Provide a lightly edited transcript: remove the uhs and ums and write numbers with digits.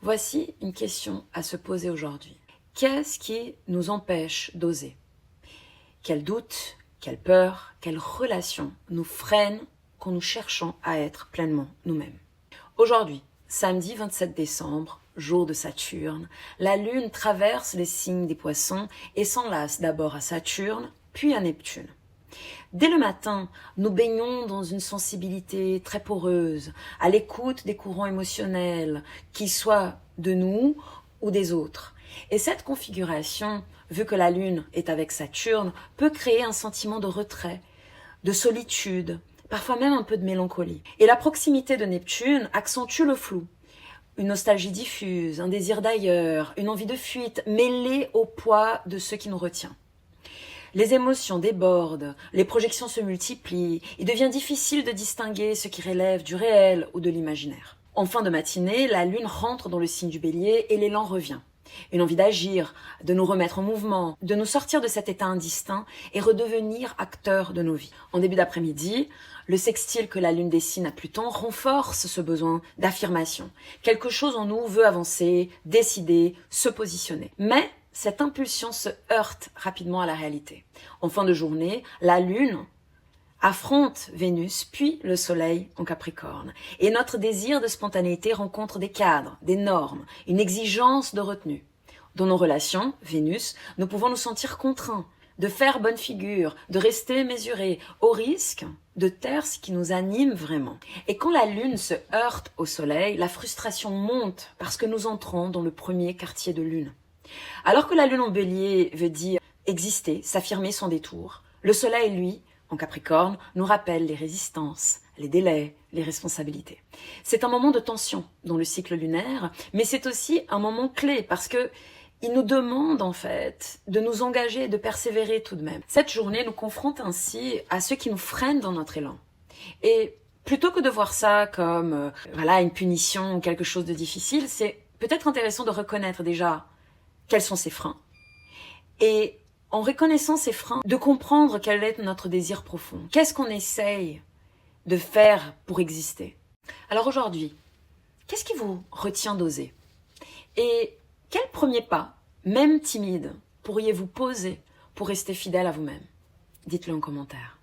Voici une question à se poser aujourd'hui. Qu'est-ce qui nous empêche d'oser? Quels doutes, quelles peurs, quelles relations nous freinent quand nous cherchons à être pleinement nous-mêmes? Aujourd'hui, samedi 27 décembre, jour de Saturne, la Lune traverse les signes des Poissons et s'enlace d'abord à Saturne, puis à Neptune. Dès le matin, nous baignons dans une sensibilité très poreuse, à l'écoute des courants émotionnels, qu'ils soient de nous ou des autres. Et cette configuration, vu que la Lune est avec Saturne, peut créer un sentiment de retrait, de solitude, parfois même un peu de mélancolie. Et la proximité de Neptune accentue le flou. Une nostalgie diffuse, un désir d'ailleurs, une envie de fuite, mêlée au poids de ce qui nous retient. Les émotions débordent, les projections se multiplient, il devient difficile de distinguer ce qui relève du réel ou de l'imaginaire. En fin de matinée, la Lune rentre dans le signe du Bélier et l'élan revient. Une envie d'agir, de nous remettre en mouvement, de nous sortir de cet état indistinct et redevenir acteurs de nos vies. En début d'après-midi, le sextile que la Lune dessine à Pluton renforce ce besoin d'affirmation. Quelque chose en nous veut avancer, décider, se positionner. Mais cette impulsion se heurte rapidement à la réalité. En fin de journée, la Lune affronte Vénus, puis le Soleil en Capricorne. Et notre désir de spontanéité rencontre des cadres, des normes, une exigence de retenue. Dans nos relations, Vénus, nous pouvons nous sentir contraints de faire bonne figure, de rester mesurés, au risque de taire ce qui nous anime vraiment. Et quand la Lune se heurte au Soleil, la frustration monte parce que nous entrons dans le premier quartier de Lune. Alors que la Lune en Bélier veut dire exister, s'affirmer sans détour, le Soleil, lui, en Capricorne, nous rappelle les résistances, les délais, les responsabilités. C'est un moment de tension dans le cycle lunaire, mais c'est aussi un moment clé parce que il nous demande en fait de nous engager et de persévérer tout de même. Cette journée nous confronte ainsi à ce qui nous freine dans notre élan. Et plutôt que de voir ça comme une punition ou quelque chose de difficile, c'est peut-être intéressant de reconnaître déjà quels sont ces freins. Et en reconnaissant ces freins, de comprendre quel est notre désir profond. Qu'est-ce qu'on essaye de faire pour exister? Alors aujourd'hui, qu'est-ce qui vous retient d'oser? Et quel premier pas, même timide, pourriez-vous poser pour rester fidèle à vous-même? Dites-le en commentaire.